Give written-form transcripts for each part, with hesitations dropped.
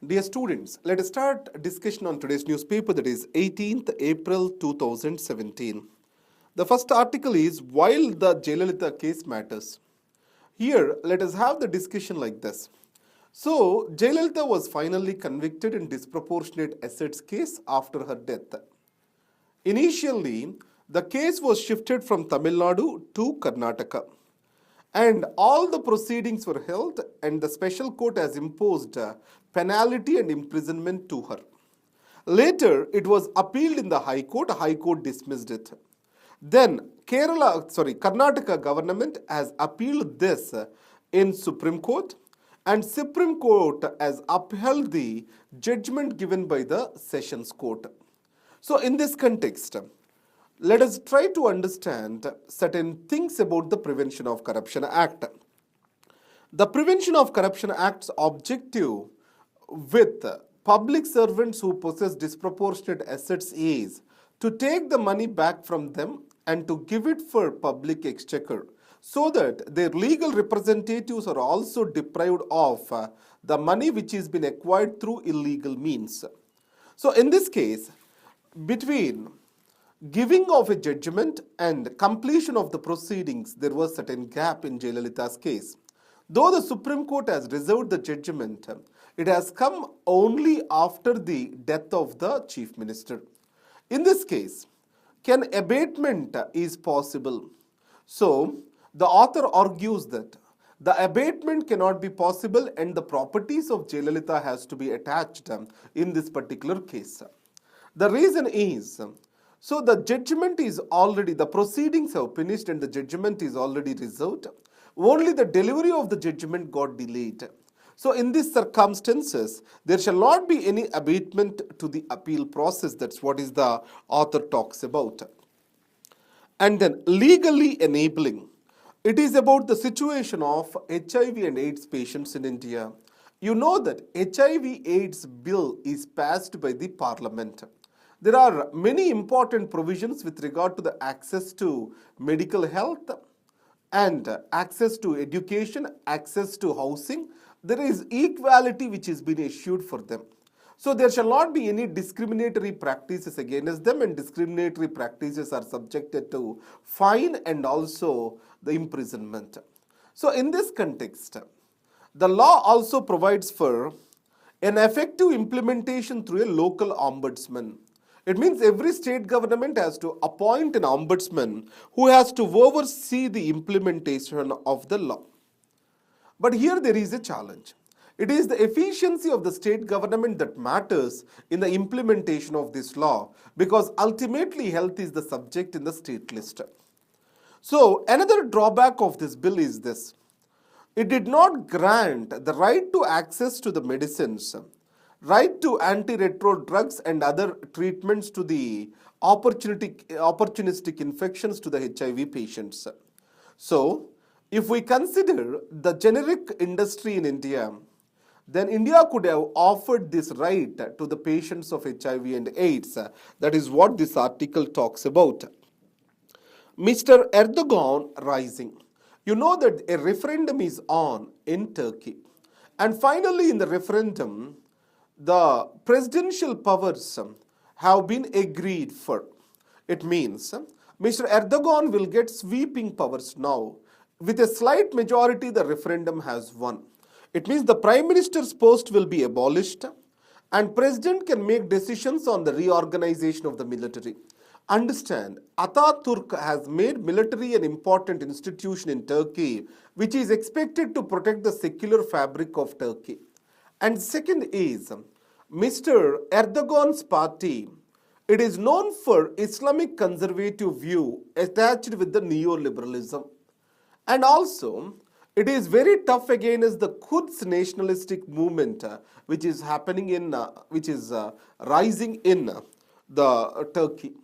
Dear students, let us start discussion on today's newspaper, that is 18th April 2017. The first article is While the Jayalalitha case matters. Here, let us have the discussion like this. So, Jayalalitha was finally convicted in disproportionate assets case after her death. Initially, the case was shifted from Tamil Nadu to Karnataka, and all the proceedings were held, and the special court has imposed penalty and imprisonment to her. Later, it was appealed in the High Court dismissed it. Then Karnataka government has appealed this in Supreme Court, and Supreme Court has upheld the judgment given by the Sessions Court. So in this context, let us try to understand certain things about the Prevention of Corruption Act. The Prevention of Corruption Act's objective with public servants who possess disproportionate assets is to take the money back from them and to give it for public exchequer, so that their legal representatives are also deprived of the money which has been acquired through illegal means. So in this case, between giving of a judgment and completion of the proceedings, there was certain gap in Jayalalitha's case. Though the Supreme Court has reserved the judgment, it has come only after the death of the Chief Minister. In this case, can abatement is possible? So, the author argues that the abatement cannot be possible and the properties of Jayalalitha has to be attached in this particular case. The reason is, so the judgment is already, the proceedings have finished and the judgment is already reserved. Only the delivery of the judgment got delayed. So in these circumstances, there shall not be any abatement to the appeal process. That's what is the author talks about. And then legally enabling. It is about the situation of HIV and AIDS patients in India. You know that HIV AIDS bill is passed by the Parliament. There are many important provisions with regard to the access to medical health and access to education, access to housing. There is equality which has been issued for them. So there shall not be any discriminatory practices against them, and discriminatory practices are subjected to fine and also the imprisonment. So in this context, the law also provides for an effective implementation through a local ombudsman. It means every state government has to appoint an ombudsman who has to oversee the implementation of the law. But here there is a challenge. It is the efficiency of the state government that matters in the implementation of this law, because ultimately health is the subject in the state list. So another drawback of this bill is this. It did not grant the right to access to the medicines, right to antiretroviral drugs and other treatments to the opportunistic infections to the HIV patients. So, if we consider the generic industry in India, then India could have offered this right to the patients of HIV and AIDS. That is what this article talks about. Mr. Erdogan rising. You know that a referendum is on in Turkey. And finally, in the referendum, the presidential powers have been agreed for. It means Mr. Erdogan will get sweeping powers now. With a slight majority, the referendum has won. It means the Prime Minister's post will be abolished and President can make decisions on the reorganization of the military. Understand, Ataturk has made military an important institution in Turkey, which is expected to protect the secular fabric of Turkey. And second is, Mr. Erdogan's party, it is known for Islamic conservative view attached with the neoliberalism. And also, it is very tough against the Quds nationalistic movement, which is happening in, rising in the Turkey.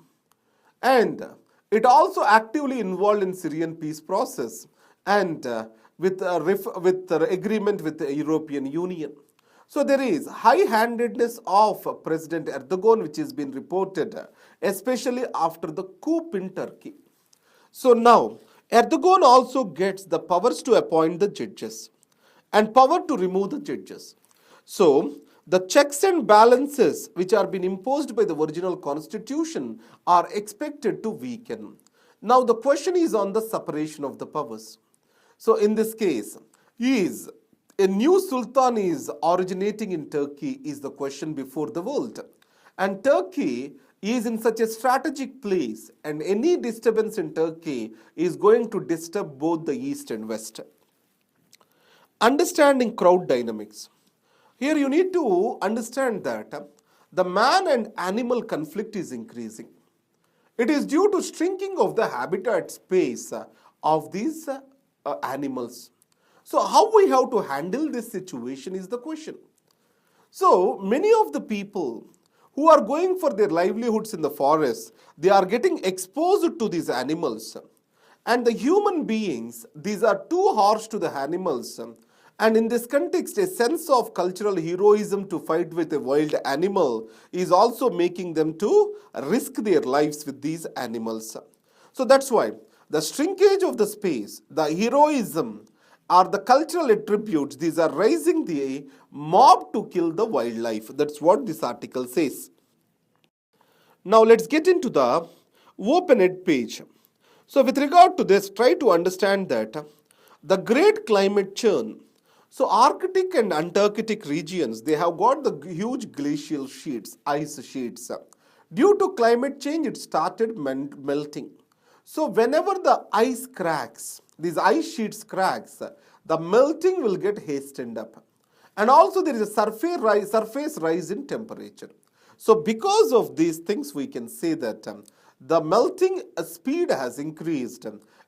And it also actively involved in Syrian peace process and with agreement with the European Union. So there is high-handedness of President Erdogan, which has been reported, especially after the coup in Turkey. So now, Erdogan also gets the powers to appoint the judges and power to remove the judges. So The checks and balances which are being imposed by the original constitution are expected to weaken. Now the question is on the separation of the powers. So in this case, is a new sultan is originating in Turkey is the question before the world. And Turkey is in such a strategic place, and any disturbance in Turkey is going to disturb both the east and west. Understanding crowd dynamics. Here you need to understand that the man and animal conflict is increasing. It is due to shrinking of the habitat space of these animals. So how we have to handle this situation is the question. So many of the people who are going for their livelihoods in the forest, they are getting exposed to these animals. And the human beings, these are too harsh to the animals. And in this context, a sense of cultural heroism to fight with a wild animal is also making them to risk their lives with these animals. So that's why the shrinkage of the space, the heroism, or the cultural attributes, these are raising the mob to kill the wildlife. That's what this article says. Now let's get into the open-ed page. So with regard to this, try to understand that the great climate churn. So Arctic and Antarctic regions, they have got the huge glacial sheets, ice sheets. Due to climate change, it started melting. So whenever the ice cracks, these ice sheets cracks, the melting will get hastened up. And also there is a surface rise in temperature. So because of these things, we can say that the melting speed has increased,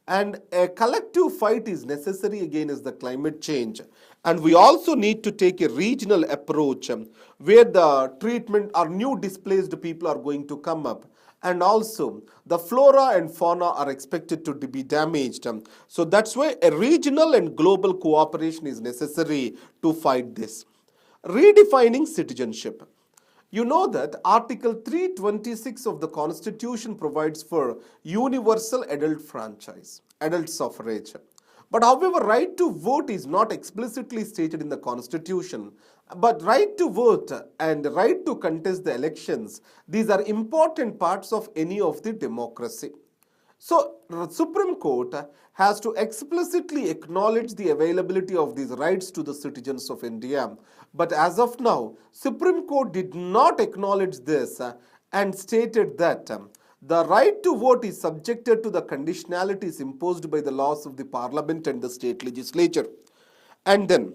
and a collective fight is necessary against the climate change. And we also need to take a regional approach where the treatment or new displaced people are going to come up. And also the flora and fauna are expected to be damaged. So that's why a regional and global cooperation is necessary to fight this. Redefining citizenship. You know that Article 326 of the Constitution provides for universal adult franchise, adult suffrage. But however, right to vote is not explicitly stated in the Constitution. But right to vote and right to contest the elections, these are important parts of any of the democracy. So, the Supreme Court has to explicitly acknowledge the availability of these rights to the citizens of India. But as of now, Supreme Court did not acknowledge this and stated that the right to vote is subjected to the conditionalities imposed by the laws of the Parliament and the state legislature. And then,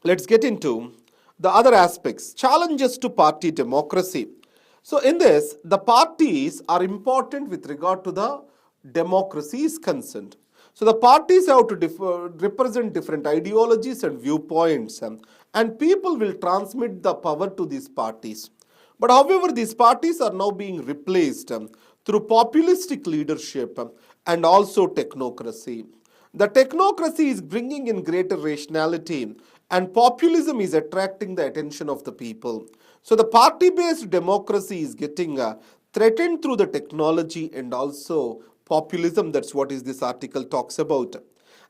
let's get into the other aspects, challenges to party democracy. So in this, the parties are important with regard to the democracy is concerned. So the parties have to represent different ideologies and viewpoints, and people will transmit the power to these parties. But however, these parties are now being replaced through populistic leadership and also technocracy. The technocracy is bringing in greater rationality, and populism is attracting the attention of the people. So the party-based democracy is getting threatened through the technology and also populism. That's what is this article talks about.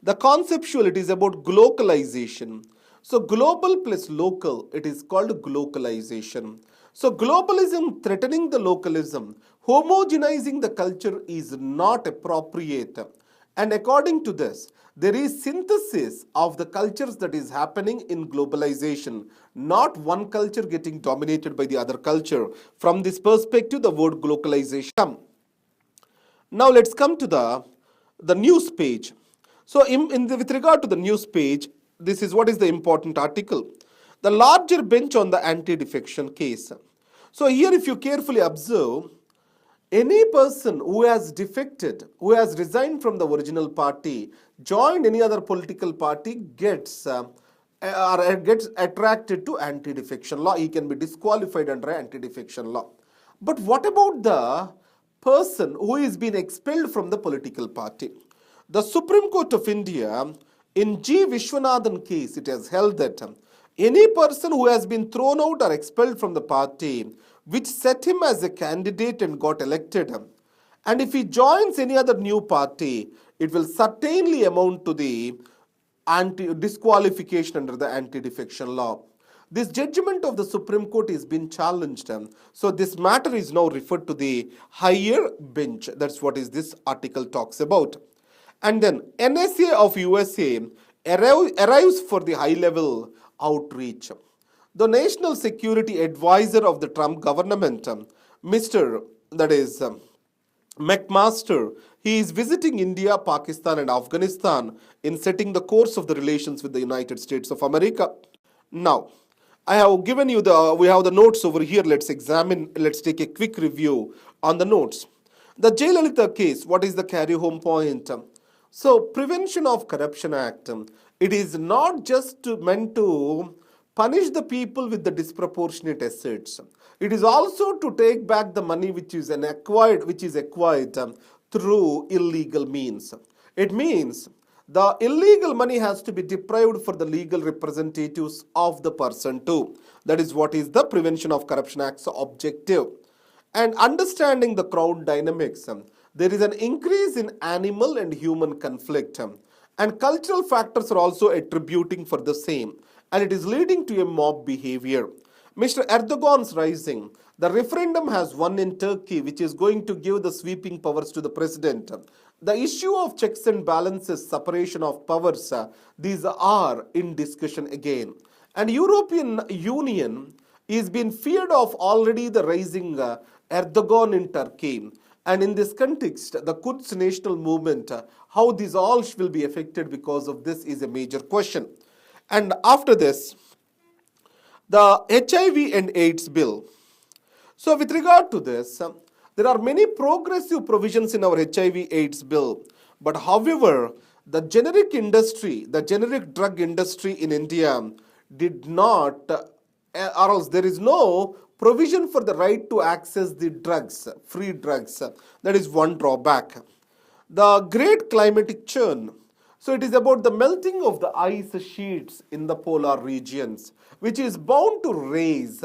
The conceptual, it is about globalization. So global plus local, it is called globalization. So globalism threatening the localism, homogenizing the culture is not appropriate. And according to this, there is synthesis of the cultures that is happening in globalization, not one culture getting dominated by the other culture. From this perspective, the word globalization. Now let's come to the news page. So with regard to the news page, this is what is the important article. The larger bench on the anti-defection case. So here if you carefully observe, any person who has defected, who has resigned from the original party, joined any other political party, gets attracted to anti-defection law. He can be disqualified under anti-defection law. But what about the person who is being expelled from the political party? The Supreme Court of India, in G. Vishwanathan case, it has held that any person who has been thrown out or expelled from the party which set him as a candidate and got elected, and if he joins any other new party, it will certainly amount to the disqualification under the anti-defection law. This judgment of the Supreme Court is being challenged. So this matter is now referred to the higher bench. That's what is this article talks about. And then NSA of USA arrives for the high-level outreach. The National Security Advisor of the Trump government, Mr. That is McMaster, he is visiting India, Pakistan, and Afghanistan in setting the course of the relations with the United States of America. Now, I have given you we have the notes over here. Let's take a quick review on the notes. The Jayalalitha case, what is the carry home point? So, Prevention of Corruption Act, it is not just meant to punish the people with the disproportionate assets. It is also to take back the money which is acquired through illegal means. It means the illegal money has to be deprived for the legal representatives of the person too. That is what is the Prevention of Corruption Act's objective. And understanding the crowd dynamics, there is an increase in animal and human conflict, and cultural factors are also attributing for the same, and it is leading to a mob behavior. Mr. Erdogan's rising, the referendum has won in Turkey, which is going to give the sweeping powers to the president. The issue of checks and balances, separation of powers, these are in discussion again. And European Union is being feared of already the rising Erdogan in Turkey. And in this context, the Quds national movement, how these all will be affected because of this is a major question. And after this, the HIV and AIDS bill. So with regard to this, there are many progressive provisions in our HIV AIDS bill. But however, the generic drug industry in India did not, or else there is no provision for the right to access the drugs, free drugs. That is one drawback. The great climatic churn. So it is about the melting of the ice sheets in the polar regions, which is bound to raise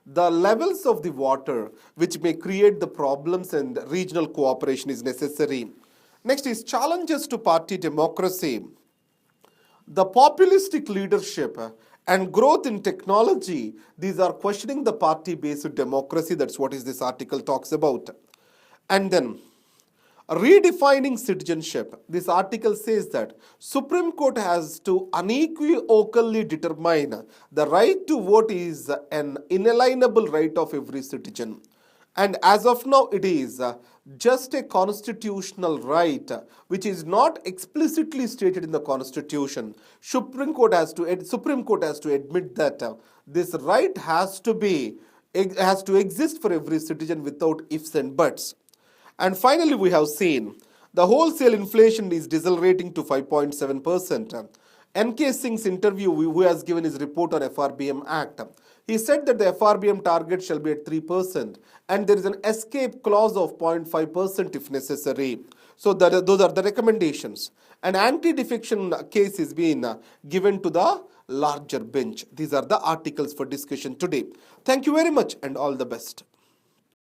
the levels of the water, which may create the problems, and regional cooperation is necessary. Next is challenges to party democracy. The populistic leadership and growth in technology, these are questioning the party-based democracy. That's what is this article talks about. And then redefining citizenship. This article says that Supreme Court has to unequivocally determine the right to vote is an inalienable right of every citizen. And as of now, it is just a constitutional right, which is not explicitly stated in the Constitution. Supreme Court has to admit that this right has to exist for every citizen without ifs and buts. And finally, we have seen the wholesale inflation is decelerating to 5.7%. N.K. Singh's interview, who has given his report on FRBM Act, he said that the FRBM target shall be at 3%, and there is an escape clause of 0.5% if necessary. So those are the recommendations. An anti-defection case is being given to the larger bench. These are the articles for discussion today. Thank you very much and all the best.